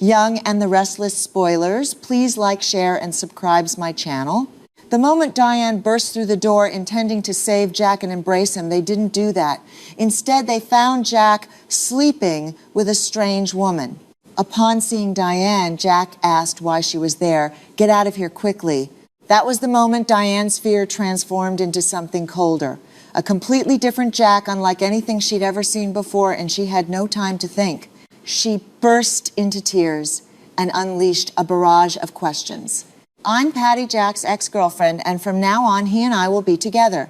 Young and the Restless spoilers, please like, share, and subscribe to my channel. The moment Diane burst through the door intending to save Jack and embrace him, they didn't do that. Instead, they found Jack sleeping with a strange woman. Upon seeing Diane, Jack asked why she was there. Get out of here quickly. That was the moment Diane's fear transformed into something colder. A completely different Jack, unlike anything she'd ever seen before, and she had no time to think. She burst into tears and unleashed a barrage of questions. I'm Patty, Jack's ex-girlfriend, and from now on, he and I will be together.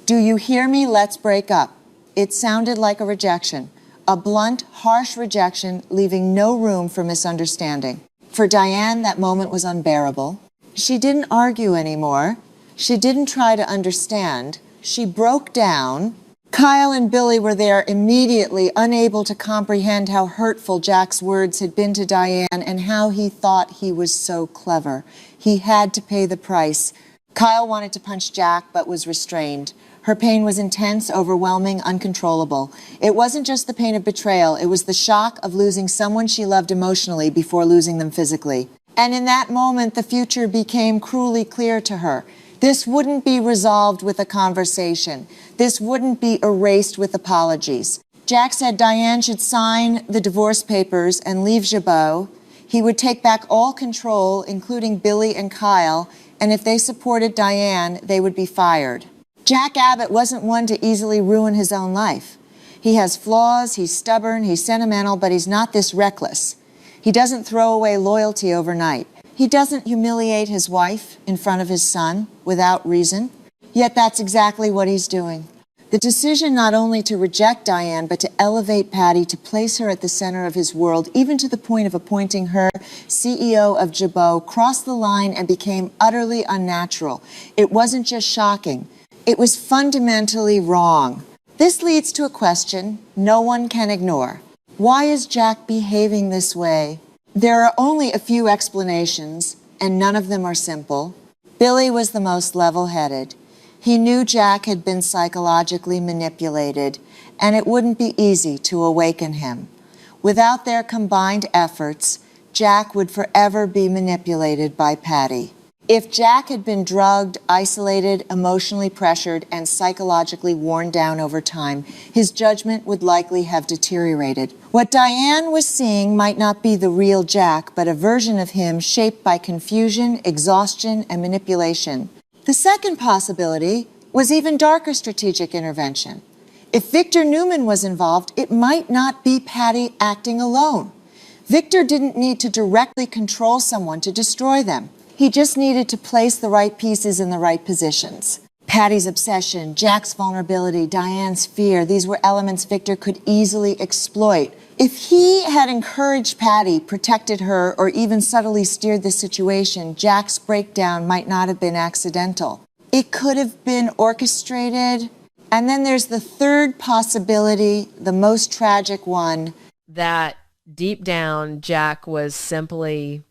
Do you hear me? Let's break up. It sounded like a rejection, a blunt, harsh rejection, leaving no room for misunderstanding. For Diane, that moment was unbearable. She didn't argue anymore. She didn't try to understand. She broke down. Kyle and Billy were there immediately, unable to comprehend how hurtful Jack's words had been to Diane and how he thought he was so clever. He had to pay the price. Kyle wanted to punch Jack, but was restrained. Her pain was intense, overwhelming, uncontrollable. It wasn't just the pain of betrayal. It was the shock of losing someone she loved emotionally before losing them physically. And in that moment, the future became cruelly clear to her. This wouldn't be resolved with a conversation. This wouldn't be erased with apologies. Jack said Diane should sign the divorce papers and leave Jabot. He would take back all control, including Billy and Kyle, and if they supported Diane, they would be fired. Jack Abbott wasn't one to easily ruin his own life. He has flaws, he's stubborn, he's sentimental, but he's not this reckless. He doesn't throw away loyalty overnight. He doesn't humiliate his wife in front of his son without reason, yet that's exactly what he's doing. The decision not only to reject Diane, but to elevate Patty, to place her at the center of his world, even to the point of appointing her CEO of Jabot, crossed the line and became utterly unnatural. It wasn't just shocking. It was fundamentally wrong. This leads to a question no one can ignore. Why is Jack behaving this way? There are only a few explanations, and none of them are simple. Billy was the most level-headed. He knew Jack had been psychologically manipulated, and it wouldn't be easy to awaken him. Without their combined efforts, Jack would forever be manipulated by Patty. If Jack had been drugged, isolated, emotionally pressured, and psychologically worn down over time, his judgment would likely have deteriorated. What Diane was seeing might not be the real Jack, but a version of him shaped by confusion, exhaustion, and manipulation. The second possibility was even darker strategic intervention. If Victor Newman was involved, it might not be Patty acting alone. Victor didn't need to directly control someone to destroy them. He just needed to place the right pieces in the right positions. Patty's obsession, Jack's vulnerability, Diane's fear, these were elements Victor could easily exploit. If he had encouraged Patty, protected her, or even subtly steered the situation, Jack's breakdown might not have been accidental. It could have been orchestrated. And then there's the third possibility, the most tragic one. That deep down, Jack was simply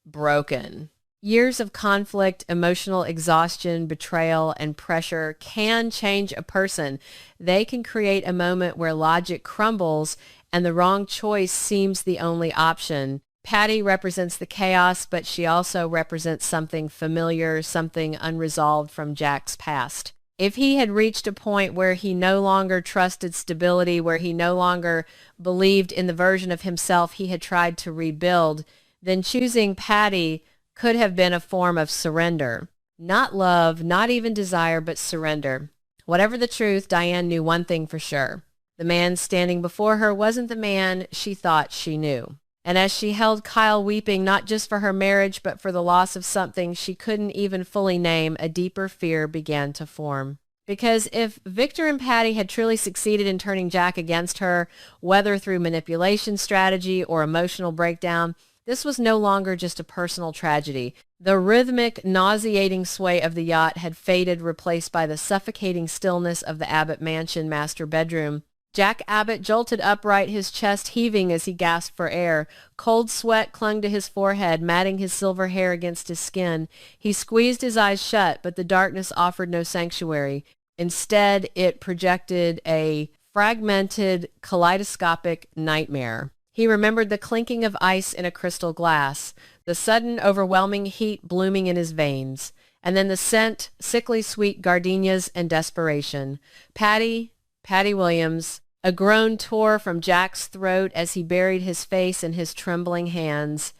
broken. Years of conflict, emotional exhaustion, betrayal, and pressure can change a person. They can create a moment where logic crumbles and the wrong choice seems the only option. Patty represents the chaos, but she also represents something familiar, something unresolved from Jack's past. If he had reached a point where he no longer trusted stability, where he no longer believed in the version of himself he had tried to rebuild, then choosing Patty could have been a form of surrender. Not love, not even desire, but surrender. Whatever the truth, Diane knew one thing for sure. The man standing before her wasn't the man she thought she knew. And as she held Kyle weeping, not just for her marriage, but for the loss of something she couldn't even fully name, a deeper fear began to form. Because if Victor and Patty had truly succeeded in turning Jack against her, whether through manipulation strategy or emotional breakdown, this was no longer just a personal tragedy. The rhythmic, nauseating sway of the yacht had faded, replaced by the suffocating stillness of the Abbott mansion master bedroom. Jack Abbott jolted upright, his chest heaving as he gasped for air. Cold sweat clung to his forehead, matting his silver hair against his skin. He squeezed his eyes shut, but the darkness offered no sanctuary. Instead, it projected a fragmented, kaleidoscopic nightmare. He remembered the clinking of ice in a crystal glass, the sudden overwhelming heat blooming in his veins, and then the scent, sickly sweet gardenias and desperation. Patty Williams. A groan tore from Jack's throat as he buried his face in his trembling hands.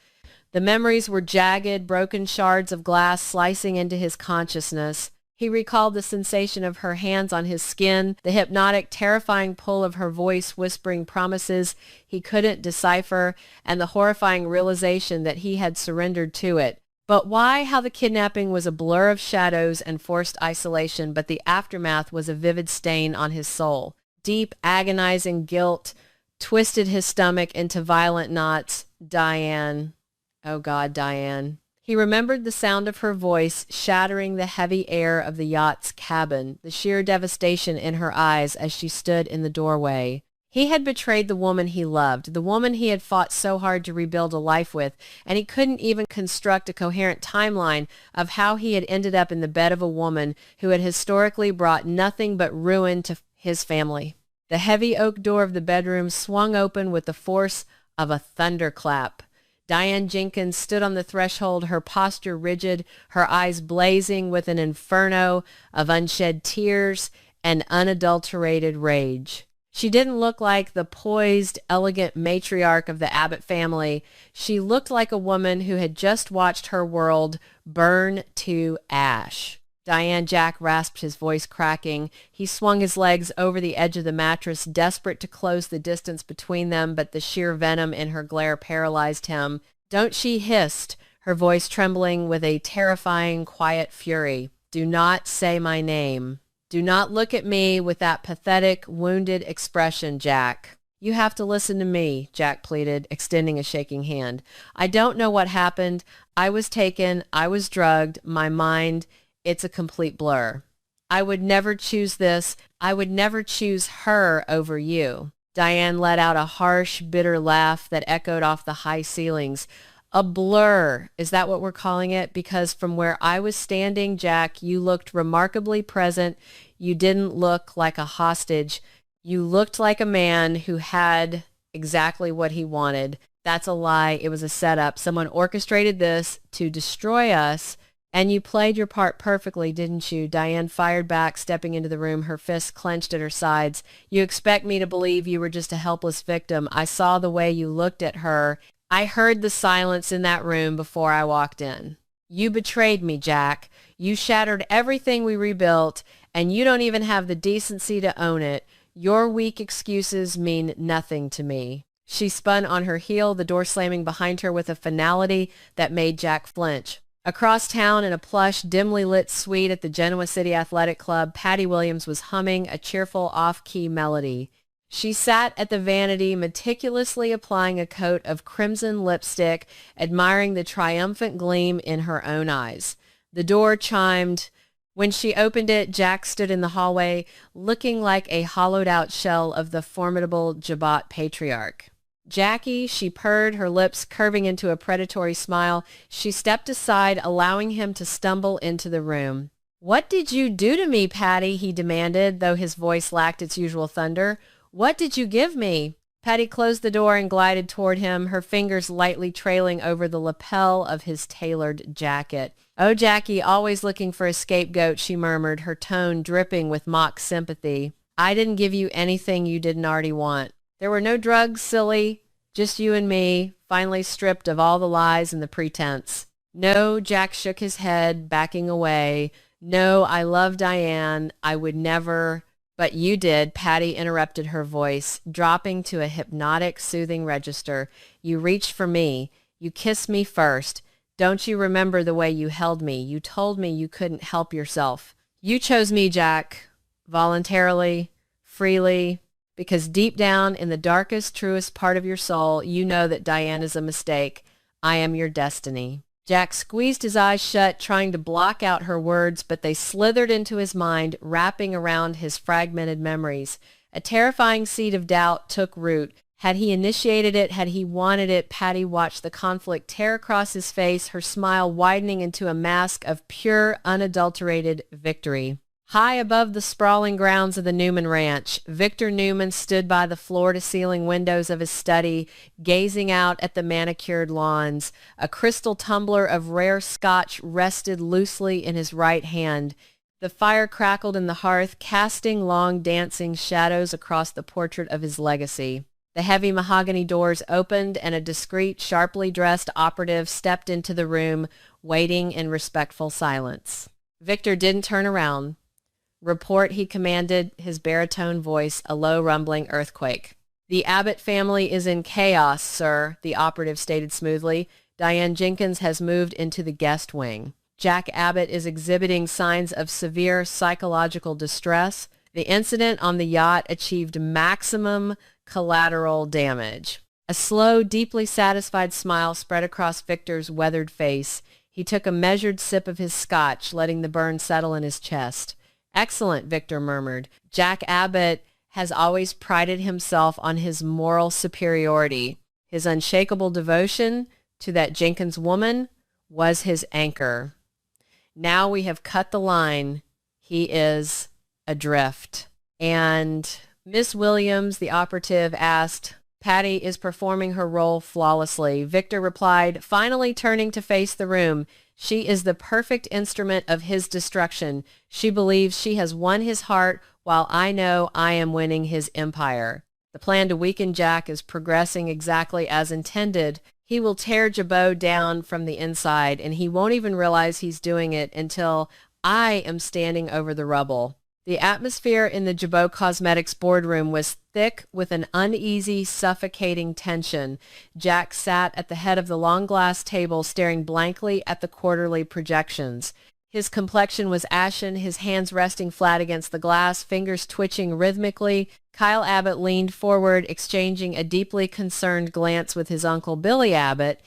The memories were jagged, broken shards of glass slicing into his consciousness. He recalled the sensation of her hands on his skin, the hypnotic, terrifying pull of her voice whispering promises he couldn't decipher, and the horrifying realization that he had surrendered to it. But why, how the kidnapping was a blur of shadows and forced isolation, but the aftermath was a vivid stain on his soul. Deep, agonizing guilt twisted his stomach into violent knots. Diane. Oh God, Diane. He remembered the sound of her voice shattering the heavy air of the yacht's cabin, the sheer devastation in her eyes as she stood in the doorway. He had betrayed the woman he loved, the woman he had fought so hard to rebuild a life with, and he couldn't even construct a coherent timeline of how he had ended up in the bed of a woman who had historically brought nothing but ruin to his family. The heavy oak door of the bedroom swung open with the force of a thunderclap. Diane Jenkins stood on the threshold, her posture rigid, her eyes blazing with an inferno of unshed tears and unadulterated rage. She didn't look like the poised, elegant matriarch of the Abbott family. She looked like a woman who had just watched her world burn to ash. Diane, Jack rasped, his voice cracking. He swung his legs over the edge of the mattress, desperate to close the distance between them, but the sheer venom in her glare paralyzed him. "Don't," she hissed, her voice trembling with a terrifying, quiet fury. "Do not say my name. Do not look at me with that pathetic, wounded expression, Jack." "You have to listen to me," Jack pleaded, extending a shaking hand. "I don't know what happened. I was taken. I was drugged. My mind... it's a complete blur. I would never choose this. I would never choose her over you." Diane let out a harsh, bitter laugh that echoed off the high ceilings. "A blur, is that what we're calling it? Because from where I was standing, Jack, you looked remarkably present. You didn't look like a hostage. You looked like a man who had exactly what he wanted." "That's a lie. It was a setup. Someone orchestrated this to destroy us. And you played your part perfectly, didn't you?" Diane fired back, stepping into the room, her fists clenched at her sides. "You expect me to believe you were just a helpless victim. I saw the way you looked at her. I heard the silence in that room before I walked in. You betrayed me, Jack. You shattered everything we rebuilt, and you don't even have the decency to own it. Your weak excuses mean nothing to me." She spun on her heel, the door slamming behind her with a finality that made Jack flinch. Across town in a plush, dimly lit suite at the Genoa City Athletic Club, Patty Williams was humming a cheerful off-key melody. She sat at the vanity, meticulously applying a coat of crimson lipstick, admiring the triumphant gleam in her own eyes. The door chimed. When she opened it, Jack stood in the hallway, looking like a hollowed-out shell of the formidable Jabot patriarch. "Jackie," she purred, her lips curving into a predatory smile. She stepped aside, allowing him to stumble into the room. "What did you do to me, Patty?" he demanded, though his voice lacked its usual thunder. "What did you give me?" Patty closed the door and glided toward him, her fingers lightly trailing over the lapel of his tailored jacket. "Oh, Jackie, always looking for a scapegoat," she murmured, her tone dripping with mock sympathy. "I didn't give you anything you didn't already want. There were no drugs, silly. Just you and me, finally stripped of all the lies and the pretense." "No," Jack shook his head, backing away. "No, I love Diane. I would never..." "But you did," Patty interrupted her voice, dropping to a hypnotic, soothing register. "You reached for me. You kissed me first. Don't you remember the way you held me? You told me you couldn't help yourself. You chose me, Jack, voluntarily, freely, because deep down in the darkest, truest part of your soul, you know that Diane is a mistake. I am your destiny." Jack squeezed his eyes shut, trying to block out her words, but they slithered into his mind, wrapping around his fragmented memories. A terrifying seed of doubt took root. Had he initiated it? Had he wanted it? Patty watched the conflict tear across his face, her smile widening into a mask of pure, unadulterated victory. High above the sprawling grounds of the Newman Ranch, Victor Newman stood by the floor-to-ceiling windows of his study, gazing out at the manicured lawns. A crystal tumbler of rare scotch rested loosely in his right hand. The fire crackled in the hearth, casting long dancing shadows across the portrait of his legacy. The heavy mahogany doors opened, and a discreet, sharply dressed operative stepped into the room, waiting in respectful silence. Victor didn't turn around. "Report," he commanded, his baritone voice a low rumbling earthquake. "The Abbott family is in chaos, sir," the operative stated smoothly. "Diane Jenkins has moved into the guest wing. Jack Abbott is exhibiting signs of severe psychological distress. The incident on the yacht achieved maximum collateral damage." A slow, deeply satisfied smile spread across Victor's weathered face. He took a measured sip of his scotch, letting the burn settle in his chest. "Excellent," Victor murmured. "Jack Abbott has always prided himself on his moral superiority. His unshakable devotion to that Jenkins woman was his anchor. Now we have cut the line. He is adrift." And Miss Williams, the operative, asked, "Patty is performing her role flawlessly." Victor replied, finally turning to face the room, "She is the perfect instrument of his destruction. She believes she has won his heart, while I know I am winning his empire. The plan to weaken Jack is progressing exactly as intended. He will tear Jabot down from the inside, and he won't even realize he's doing it until I am standing over the rubble." The atmosphere in the Jabot Cosmetics boardroom was thick with an uneasy, suffocating tension. Jack sat at the head of the long glass table, staring blankly at the quarterly projections. His complexion was ashen, his hands resting flat against the glass, fingers twitching rhythmically. Kyle Abbott leaned forward, exchanging a deeply concerned glance with his uncle Billy Abbott.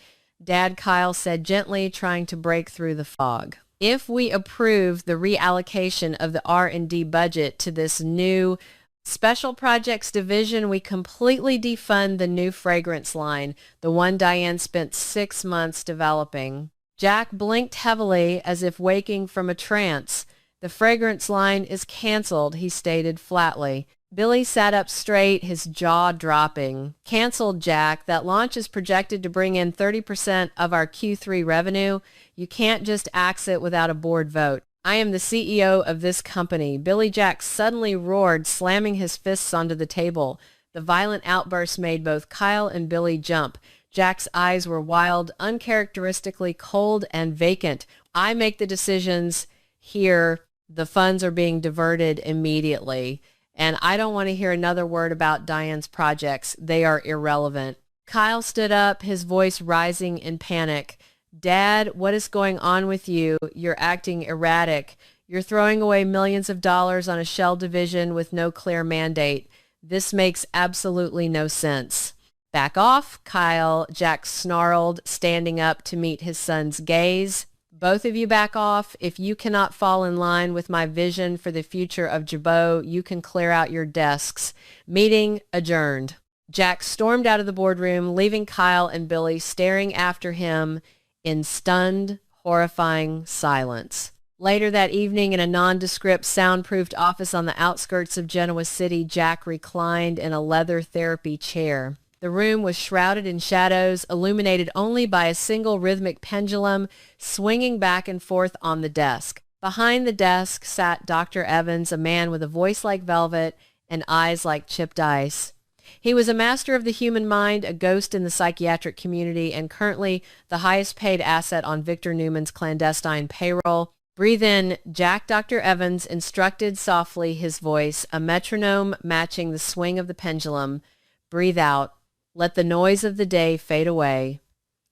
"Dad," Kyle said gently, trying to break through the fog, "if we approve the reallocation of the R&D budget to this new special projects division, we completely defund the new fragrance line, the one Diane spent 6 months developing." Jack blinked heavily as if waking from a trance. "The fragrance line is canceled," he stated flatly. Billy sat up straight, his jaw dropping. "Canceled, Jack. That launch is projected to bring in 30% of our Q3 revenue. You can't just axe it without a board vote. I am the CEO of this company." Billy Jack suddenly roared, slamming his fists onto the table. The violent outburst made both Kyle and Billy jump. Jack's eyes were wild, uncharacteristically cold and vacant. "I make the decisions here. The funds are being diverted immediately. And I don't want to hear another word about Diane's projects. They are irrelevant." Kyle stood up, his voice rising in panic. "Dad, what is going on with you? You're acting erratic. You're throwing away millions of dollars on a shell division with no clear mandate. This makes absolutely no sense." "Back off, Kyle," Jack snarled, standing up to meet his son's gaze. "Both of you back off. If you cannot fall in line with my vision for the future of Jabot, you can clear out your desks. Meeting adjourned." Jack stormed out of the boardroom, leaving Kyle and Billy staring after him in stunned, horrifying silence. Later that evening, in a nondescript, soundproofed office on the outskirts of Genoa City, Jack reclined in a leather therapy chair. The room was shrouded in shadows, illuminated only by a single rhythmic pendulum swinging back and forth on the desk. Behind the desk sat Dr. Evans, a man with a voice like velvet and eyes like chipped ice. He was a master of the human mind, a ghost in the psychiatric community, and currently the highest paid asset on Victor Newman's clandestine payroll. "Breathe in," Jack Dr. Evans instructed softly, his voice a metronome matching the swing of the pendulum. "Breathe out. Let the noise of the day fade away.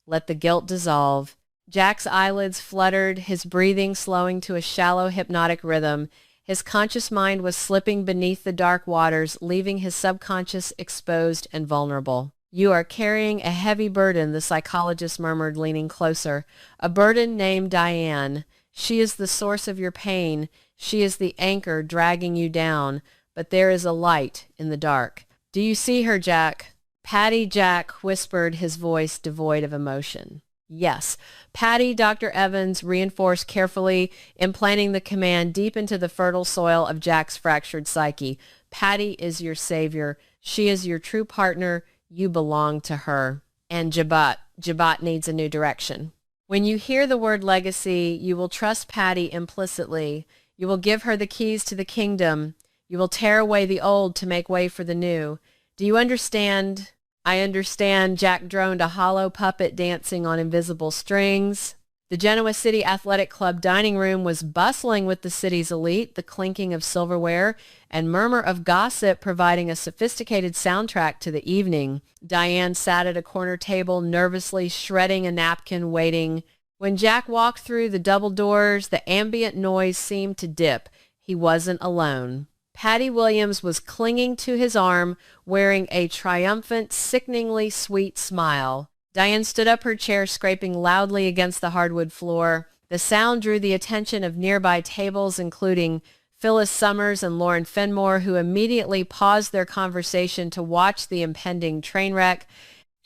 Let the guilt dissolve." Jack's eyelids fluttered, his breathing slowing to a shallow, hypnotic rhythm. His conscious mind was slipping beneath the dark waters, leaving his subconscious exposed and vulnerable. "You are carrying a heavy burden," the psychologist murmured, leaning closer. "A burden named Diane. She is the source of your pain. She is the anchor dragging you down. But there is a light in the dark. Do you see her, Jack?" "Patty," Jack whispered, his voice devoid of emotion. Yes. Patty, Dr. Evans reinforced carefully, implanting the command deep into the fertile soil of Jack's fractured psyche. Patty is your savior. She is your true partner. You belong to her. And Jabot. Jabot needs a new direction. When you hear the word legacy, you will trust Patty implicitly. You will give her the keys to the kingdom. You will tear away the old to make way for the new. Do you understand? I understand. Jack droned, a hollow puppet dancing on invisible strings. The Genoa City Athletic Club dining room was bustling with the city's elite, the clinking of silverware and murmur of gossip providing a sophisticated soundtrack to the evening. Diane sat at a corner table, nervously shredding a napkin, waiting. When Jack walked through the double doors, the ambient noise seemed to dip. He wasn't alone. Patty Williams was clinging to his arm, wearing a triumphant, sickeningly sweet smile. Diane stood up her chair, scraping loudly against the hardwood floor. The sound drew the attention of nearby tables, including Phyllis Summers and Lauren Fenmore, who immediately paused their conversation to watch the impending train wreck.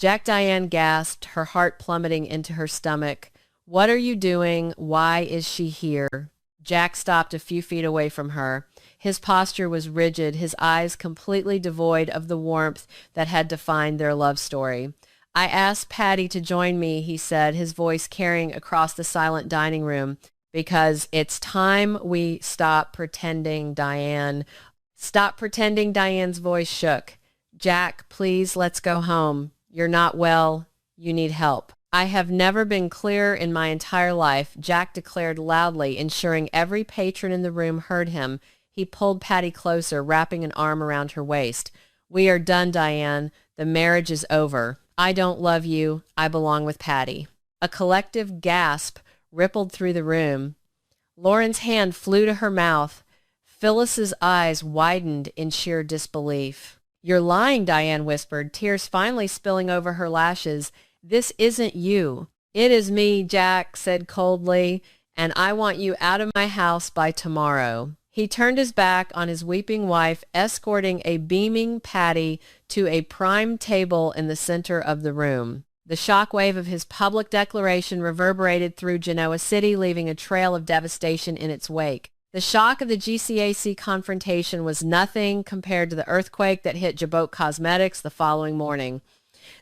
Diane gasped, her heart plummeting into her stomach. What are you doing? Why is she here? Jack stopped a few feet away from her. His posture was rigid, his eyes completely devoid of the warmth that had defined their love story. I asked Patty to join me, he said, his voice carrying across the silent dining room, because it's time we stop pretending, Diane. Stop pretending, Diane's voice shook. Jack, please, let's go home. You're not well. You need help. I have never been clearer in my entire life, Jack declared loudly, ensuring every patron in the room heard him. He pulled Patty closer, wrapping an arm around her waist. We are done, Diane. The marriage is over. I don't love you. I belong with Patty. A collective gasp rippled through the room. Lauren's hand flew to her mouth. Phyllis's eyes widened in sheer disbelief. You're lying, Diane whispered, tears finally spilling over her lashes. This isn't you. It is me, Jack said coldly, and I want you out of my house by tomorrow. He turned his back on his weeping wife, escorting a beaming Patty to a prime table in the center of the room. The shockwave of his public declaration reverberated through Genoa City, leaving a trail of devastation in its wake. The shock of the GCAC confrontation was nothing compared to the earthquake that hit Jabot Cosmetics the following morning.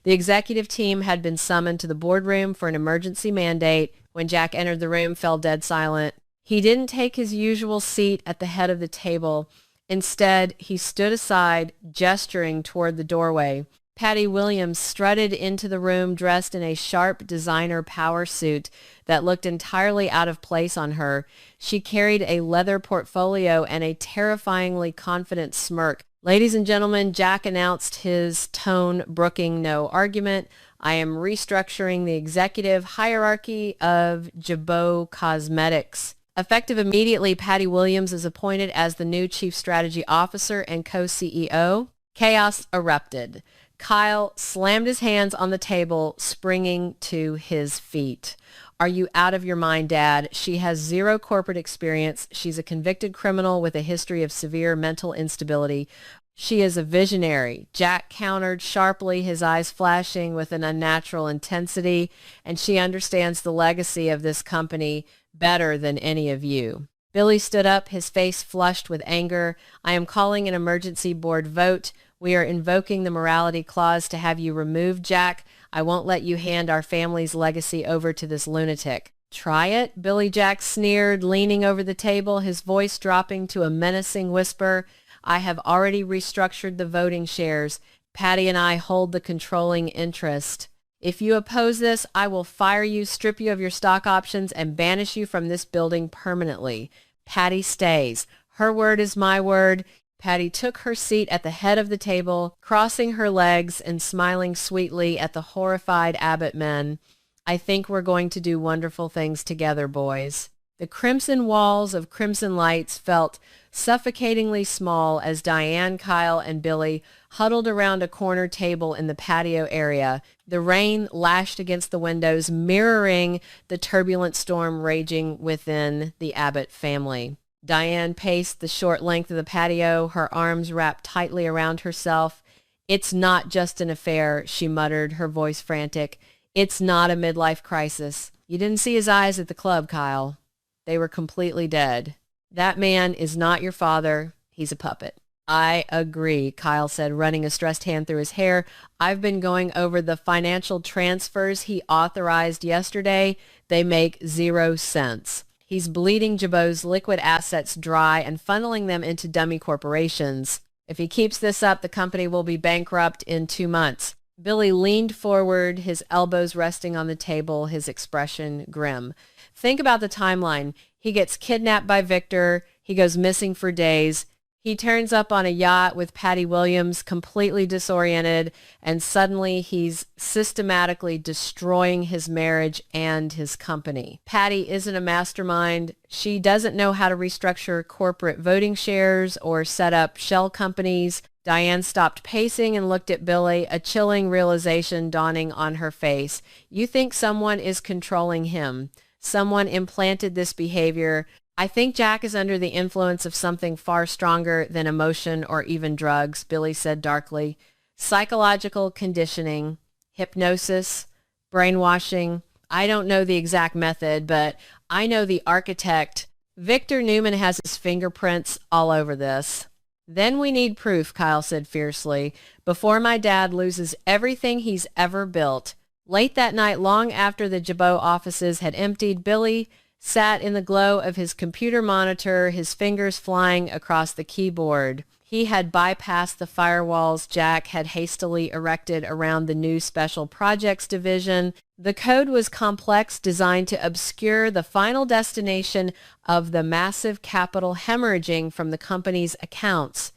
The executive team had been summoned to the boardroom for an emergency mandate. When Jack entered the room, fell dead silent. He didn't take his usual seat at the head of the table. Instead, he stood aside, gesturing toward the doorway. Patty Williams strutted into the room dressed in a sharp designer power suit that looked entirely out of place on her. She carried a leather portfolio and a terrifyingly confident smirk. Ladies and gentlemen, Jack announced, his tone brooking no argument. I am restructuring the executive hierarchy of Jabot Cosmetics. Effective immediately, Patty Williams is appointed as the new Chief Strategy Officer and co-CEO. Chaos erupted. Kyle slammed his hands on the table, springing to his feet. Are you out of your mind, Dad? She has zero corporate experience. She's a convicted criminal with a history of severe mental instability. She is a visionary. Jack countered sharply, his eyes flashing with an unnatural intensity, and she understands the legacy of this company better than any of you. Billy stood up, his face flushed with anger. I am calling an emergency board vote. We are invoking the morality clause to have you removed, Jack. I won't let you hand our family's legacy over to this lunatic. Try it, Billy Jack sneered, leaning over the table, his voice dropping to a menacing whisper. I have already restructured the voting shares. Patty and I hold the controlling interest. If you oppose this, I will fire you, strip you of your stock options, and banish you from this building permanently. Patty stays. Her word is my word. Patty took her seat at the head of the table, crossing her legs and smiling sweetly at the horrified Abbott men. I think we're going to do wonderful things together, boys. The crimson walls of crimson lights felt suffocatingly small as Diane, Kyle, and Billy huddled around a corner table in the patio area. The rain lashed against the windows, mirroring the turbulent storm raging within the Abbott family. Diane paced the short length of the patio, her arms wrapped tightly around herself. It's not just an affair, she muttered, her voice frantic. It's not a midlife crisis. You didn't see his eyes at the club, Kyle. They were completely dead. That man is not your father. He's a puppet. I agree, Kyle said, running a stressed hand through his hair. I've been going over the financial transfers he authorized yesterday. They make 0 sense. He's bleeding Jabot's liquid assets dry and funneling them into dummy corporations. If he keeps this up, the company will be bankrupt in 2 months. Billy leaned forward, his elbows resting on the table, his expression grim. Think about the timeline. He gets kidnapped by Victor. He goes missing for days. He turns up on a yacht with Patty Williams, completely disoriented, and suddenly he's systematically destroying his marriage and his company. Patty isn't a mastermind. She doesn't know how to restructure corporate voting shares or set up shell companies. Diane stopped pacing and looked at Billy, a chilling realization dawning on her face. You think someone is controlling him. Someone implanted this behavior. I think Jack is under the influence of something far stronger than emotion or even drugs, Billy said darkly. Psychological conditioning, hypnosis, brainwashing. I don't know the exact method, but I know the architect. Victor Newman has his fingerprints all over this. Then we need proof, Kyle said fiercely, before my dad loses everything he's ever built. Late that night, long after the Jabot offices had emptied, Billy sat in the glow of his computer monitor, his fingers flying across the keyboard. He had bypassed the firewalls Jack had hastily erected around the new Special Projects Division. The code was complex, designed to obscure the final destination of the massive capital hemorrhaging from the company's accounts.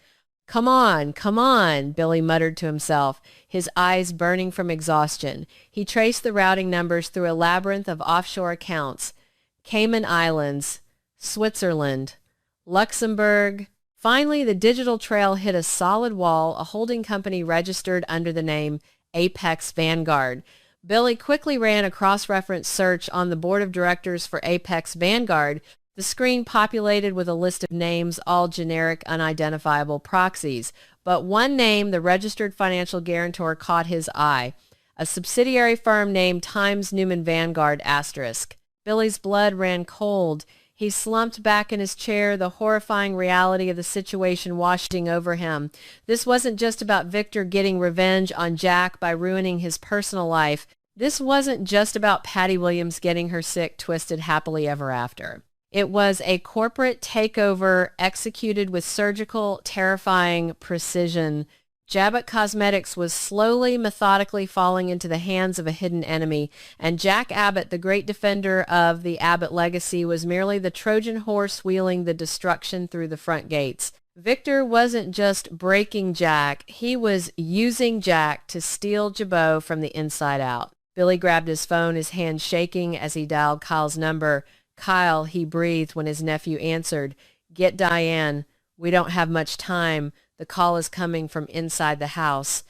Come on, Billy muttered to himself, his eyes burning from exhaustion. He traced the routing numbers through a labyrinth of offshore accounts. Cayman Islands, Switzerland, Luxembourg. Finally, the digital trail hit a solid wall, a holding company registered under the name Apex Vanguard. Billy quickly ran a cross-reference search on the board of directors for Apex Vanguard, the screen populated with a list of names, all generic, unidentifiable proxies. But one name, the registered financial guarantor, caught his eye, a subsidiary firm named Times Newman Vanguard *. Billy's blood ran cold. He slumped back in his chair, the horrifying reality of the situation washing over him. This wasn't just about Victor getting revenge on Jack by ruining his personal life. This wasn't just about Patty Williams getting her sick, twisted happily ever after. It was a corporate takeover executed with surgical, terrifying precision. Jabot Cosmetics was slowly, methodically falling into the hands of a hidden enemy, and Jack Abbott, the great defender of the Abbott legacy, was merely the Trojan horse wheeling the destruction through the front gates. Victor wasn't just breaking Jack, he was using Jack to steal Jabot from the inside out. Billy grabbed his phone, his hand shaking as he dialed Kyle's number. Kyle, he breathed when his nephew answered. Get Diane. We don't have much time. The call is coming from inside the house.